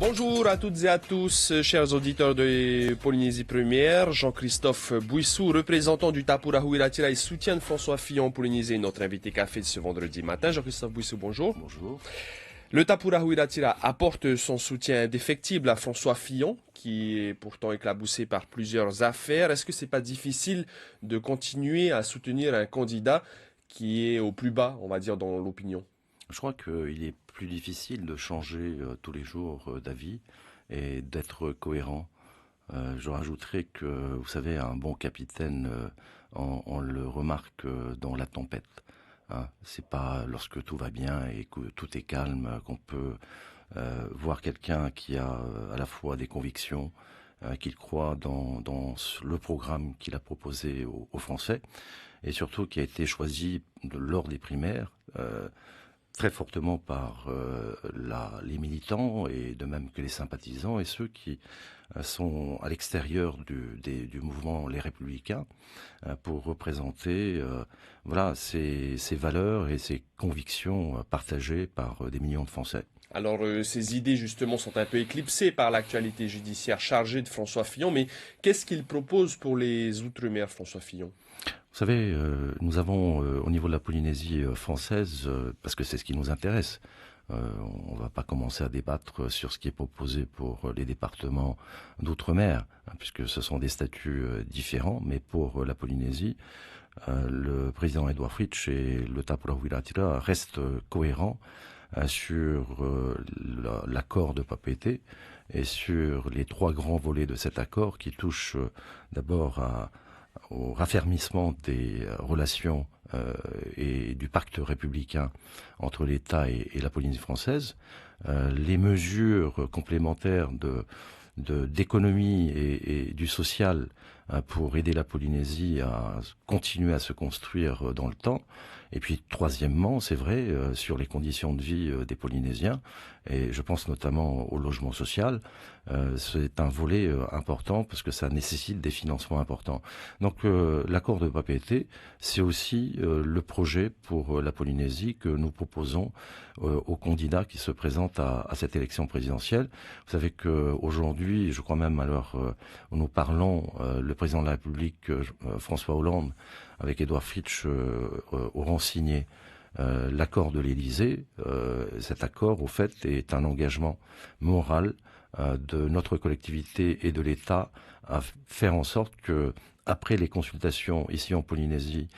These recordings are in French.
Bonjour à toutes et à tous, chers auditeurs de Polynésie Première. Jean-Christophe Bouissou, représentant du Tapura Huiratira et soutien de François Fillon en Polynésie, notre invité café de ce vendredi matin. Jean-Christophe Bouissou, bonjour. Bonjour. Le Tapura Huiratira apporte son soutien indéfectible à François Fillon, qui est pourtant éclaboussé par plusieurs affaires. Est-ce que c'est pas difficile de continuer à soutenir un candidat qui est au plus bas, on va dire, dans l'opinion? Je crois qu'il est plus difficile de changer tous les jours d'avis et d'être cohérent. Je rajouterais que, vous savez, un bon capitaine, on le remarque dans la tempête. Hein. C'est pas lorsque tout va bien et que tout est calme qu'on peut voir quelqu'un qui a à la fois des convictions, qu'il croit dans le programme qu'il a proposé aux Français, et surtout qui a été choisi lors des primaires très fortement par les militants, et de même que les sympathisants et ceux qui sont à l'extérieur du mouvement Les Républicains pour représenter ces valeurs et ces convictions partagées par des millions de Français. Alors, ces idées, justement, sont un peu éclipsées par l'actualité judiciaire chargée de François Fillon, mais qu'est-ce qu'il propose pour les Outre-mer, François Fillon? Vous savez, nous avons au niveau de la Polynésie française, parce que c'est ce qui nous intéresse, on ne va pas commencer à débattre sur ce qui est proposé pour les départements d'outre-mer, puisque ce sont des statuts différents, mais pour la Polynésie, le président Edouard Fritsch et le Tapura Huiratira restent cohérents sur l'accord de Papeete et sur les trois grands volets de cet accord qui touchent d'abord au raffermissement des relations et du pacte républicain entre l'État et la Polynésie française, les mesures complémentaires d'économie et du social pour aider la Polynésie à continuer à se construire dans le temps. Et puis troisièmement, c'est vrai, sur les conditions de vie des Polynésiens, et je pense notamment au logement social, c'est un volet important parce que ça nécessite des financements importants. Donc l'accord de Papeete, c'est aussi le projet pour la Polynésie que nous proposons aux candidats qui se présentent à cette élection présidentielle. Vous savez qu'aujourd'hui, je crois même à l'heure où nous parlons, le président de la République, François Hollande, avec Edouard Fritsch, auront signé l'accord de l'Élysée. Cet accord, au fait, est un engagement moral de notre collectivité et de l'État à faire en sorte que, après les consultations ici en Polynésie,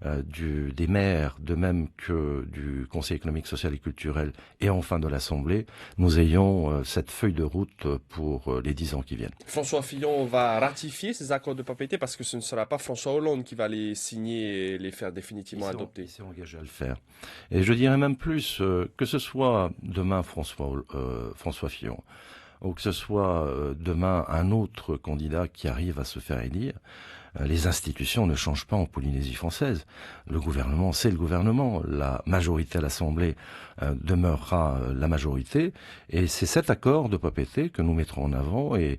des maires, de même que du Conseil économique, social et culturel, et enfin de l'Assemblée, nous ayons cette feuille de route pour les 10 ans qui viennent. François Fillon va ratifier ces accords de Papeete parce que ce ne sera pas François Hollande qui va les signer et les faire définitivement adopter. Il s'est engagé à le faire. Et je dirais même plus, que ce soit demain François Fillon, ou que ce soit demain un autre candidat qui arrive à se faire élire, les institutions ne changent pas en Polynésie française. Le gouvernement, c'est le gouvernement. La majorité à l'Assemblée demeurera la majorité. Et c'est cet accord de Papeete que nous mettrons en avant, et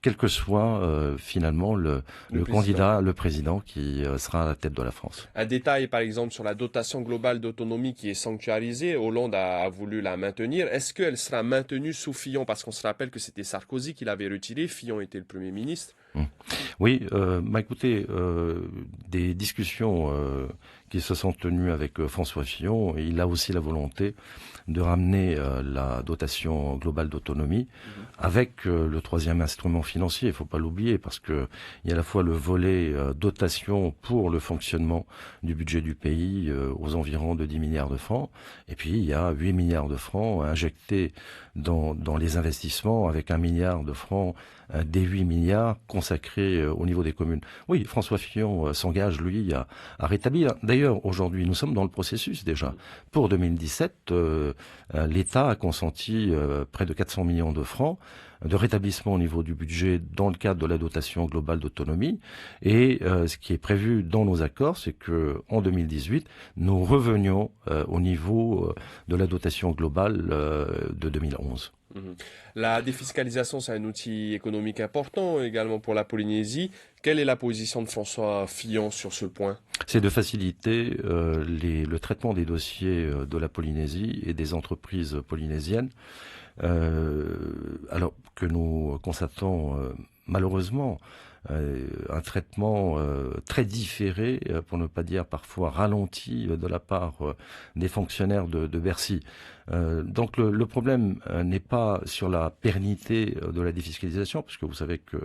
quel que soit finalement le candidat, le président qui sera à la tête de la France. Un détail, par exemple, sur la dotation globale d'autonomie qui est sanctuarisée. Hollande a voulu la maintenir. Est-ce qu'elle sera maintenue sous Fillon? Parce qu'on se rappelle que c'était Sarkozy qui l'avait retirée. Fillon était le Premier ministre. Oui, écoutez, des discussions qui se sont tenues avec François Fillon, et il a aussi la volonté de ramener la dotation globale d'autonomie avec le troisième instrument financier. Il ne faut pas l'oublier, parce que il y a à la fois le volet dotation pour le fonctionnement du budget du pays aux environs de 10 milliards de francs, et puis il y a 8 milliards de francs injectés dans les investissements, avec 1 milliard de francs des 8 milliards consacrés au niveau des communes. Oui, François Fillon s'engage, lui, à rétablir. D'ailleurs, aujourd'hui, nous sommes dans le processus déjà. Pour 2017, l'État a consenti près de 400 millions de francs de rétablissement au niveau du budget dans le cadre de la dotation globale d'autonomie. Et ce qui est prévu dans nos accords, c'est que en 2018, nous revenions au niveau de la dotation globale de 2011. La défiscalisation, c'est un outil économique important également pour la Polynésie. Quelle est la position de François Fillon sur ce point? C'est de faciliter le traitement des dossiers de la Polynésie et des entreprises polynésiennes, alors que nous constatons malheureusement un traitement très différé, pour ne pas dire parfois ralenti, de la part des fonctionnaires de Bercy. Donc le problème n'est pas sur la pérennité de la défiscalisation, puisque vous savez que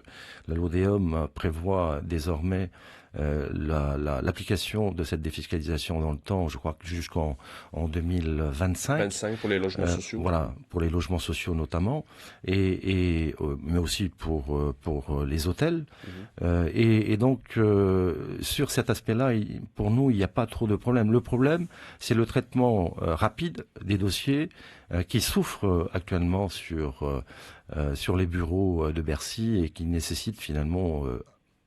la LODEOM prévoit désormais l'application de cette défiscalisation dans le temps, je crois que jusqu'en 2025. 25 pour les logements sociaux. Voilà, pour les logements sociaux notamment, mais aussi pour les hôtels. Et donc, sur cet aspect-là, pour nous, il n'y a pas trop de problème. Le problème, c'est le traitement rapide des dossiers qui souffrent actuellement sur les bureaux de Bercy et qui nécessitent finalement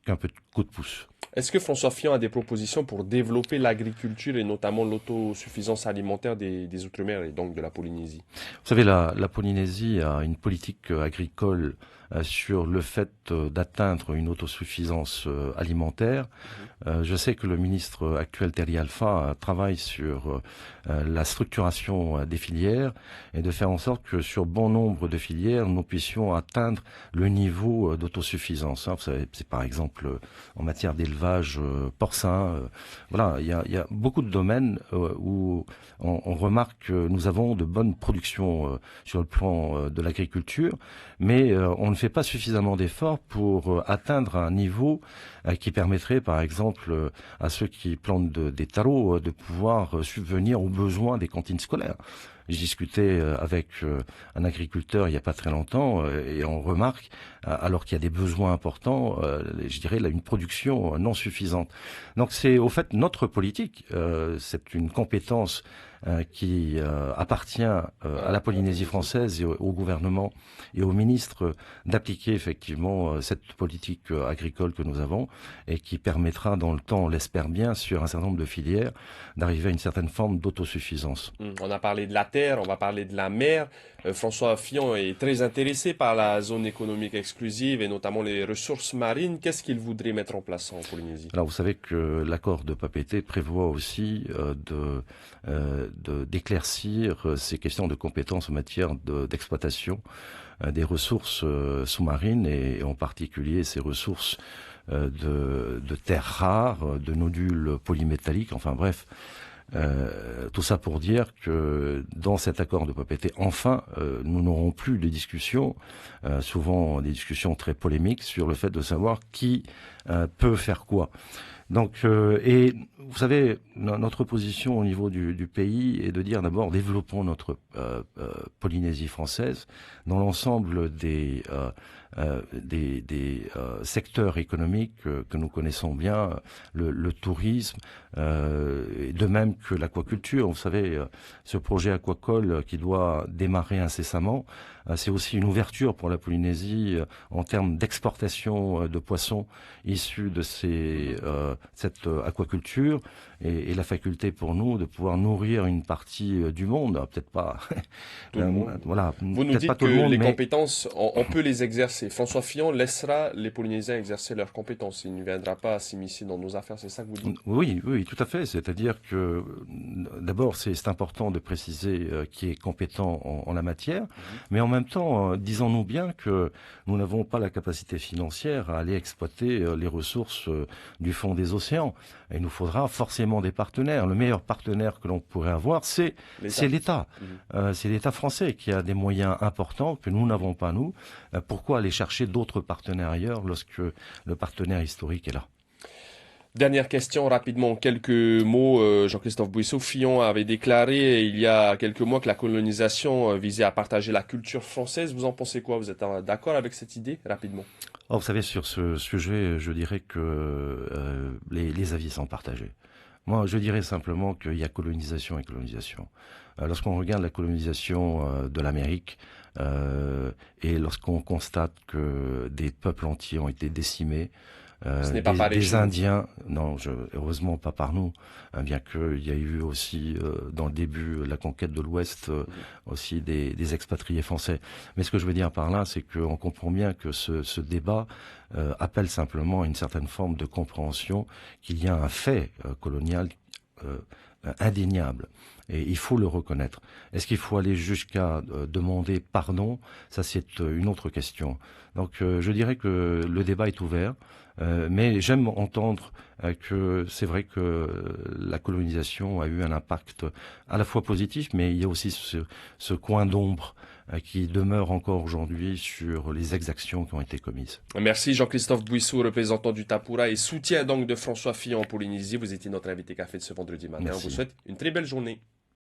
un peu de coup de pouce. Est-ce que François Fillon a des propositions pour développer l'agriculture et notamment l'autosuffisance alimentaire des Outre-mer et donc de la Polynésie? Vous savez, la Polynésie a une politique agricole sur le fait d'atteindre une autosuffisance alimentaire. Je sais que le ministre actuel, Terry Alpha, travaille sur la structuration des filières et de faire en sorte que sur bon nombre de filières, nous puissions atteindre le niveau d'autosuffisance. Vous savez, c'est par exemple en matière d'élevage porcin. Voilà, il y a beaucoup de domaines où on remarque que nous avons de bonnes productions sur le plan de l'agriculture, mais on ne fait pas suffisamment d'efforts pour atteindre un niveau qui permettrait, par exemple, à ceux qui plantent des tarots de pouvoir subvenir aux besoins des cantines scolaires. J'ai discuté avec un agriculteur il n'y a pas très longtemps et on remarque, alors qu'il y a des besoins importants, je dirais là, une production non suffisante. Donc c'est au fait notre politique, c'est une compétence qui appartient à la Polynésie française et au gouvernement et au ministre d'appliquer effectivement cette politique agricole que nous avons et qui permettra dans le temps, on l'espère bien, sur un certain nombre de filières, d'arriver à une certaine forme d'autosuffisance. On a parlé de la terre, on va parler de la mer. François Fillon est très intéressé par la zone économique exclusive et notamment les ressources marines. Qu'est-ce qu'il voudrait mettre en place en Polynésie? Alors vous savez que l'accord de Papeete prévoit aussi d'éclaircir ces questions de compétences en matière d'exploitation des ressources sous-marines et en particulier ces ressources de terres rares, de nodules polymétalliques, enfin bref. Tout ça pour dire que dans cet accord de Papeete, enfin, nous n'aurons plus de discussions, souvent des discussions très polémiques, sur le fait de savoir qui peut faire quoi. Donc, et vous savez, notre position au niveau du pays est de dire d'abord développons notre Polynésie française dans l'ensemble des secteurs économiques que nous connaissons bien, le tourisme, de même que l'aquaculture. Vous savez, ce projet aquacole qui doit démarrer incessamment, c'est aussi une ouverture pour la Polynésie en termes d'exportation de poissons issus de cette aquaculture et la faculté pour nous de pouvoir nourrir une partie du monde, peut-être pas tout le monde. Voilà, vous nous dites que les compétences, on peut les exercer. François Fillon laissera les Polynésiens exercer leurs compétences. Il ne viendra pas s'immiscer dans nos affaires, c'est ça que vous dites? Oui, tout à fait. C'est-à-dire que d'abord, c'est important de préciser qui est compétent en la matière, mais en même temps, disons-nous bien que nous n'avons pas la capacité financière à aller exploiter les ressources du fond des océans. Et il nous faudra forcément des partenaires. Le meilleur partenaire que l'on pourrait avoir, c'est l'État. C'est l'État français qui a des moyens importants que nous n'avons pas, nous. Pourquoi aller chercher d'autres partenaires ailleurs lorsque le partenaire historique est là? Dernière question, rapidement, quelques mots. Jean-Christophe Bouisseau, Fillon avait déclaré il y a quelques mois que la colonisation visait à partager la culture française. Vous en pensez quoi? Vous êtes d'accord avec cette idée? Rapidement. Vous savez, sur ce sujet, je dirais que les avis sont partagés. Moi, je dirais simplement qu'il y a colonisation et colonisation. Lorsqu'on regarde la colonisation de l'Amérique et lorsqu'on constate que des peuples entiers ont été décimés, Ce n'est pas pareil des chez nous. Indiens, non, heureusement pas par nous, hein, bien qu'il y a eu aussi dans le début la conquête de l'Ouest aussi des expatriés français. Mais ce que je veux dire par là, c'est qu'on comprend bien que ce débat appelle simplement à une certaine forme de compréhension qu'il y a un fait colonial indéniable. Et il faut le reconnaître. Est-ce qu'il faut aller jusqu'à demander pardon? Ça, c'est une autre question. Donc, je dirais que le débat est ouvert, mais j'aime entendre que c'est vrai que la colonisation a eu un impact à la fois positif, mais il y a aussi ce coin d'ombre qui demeure encore aujourd'hui sur les exactions qui ont été commises. Merci Jean-Christophe Bouissou, représentant du Tapura et soutien donc de François Fillon en Polynésie. Vous étiez notre invité café de ce vendredi matin. On vous Merci. souhaite une très belle journée.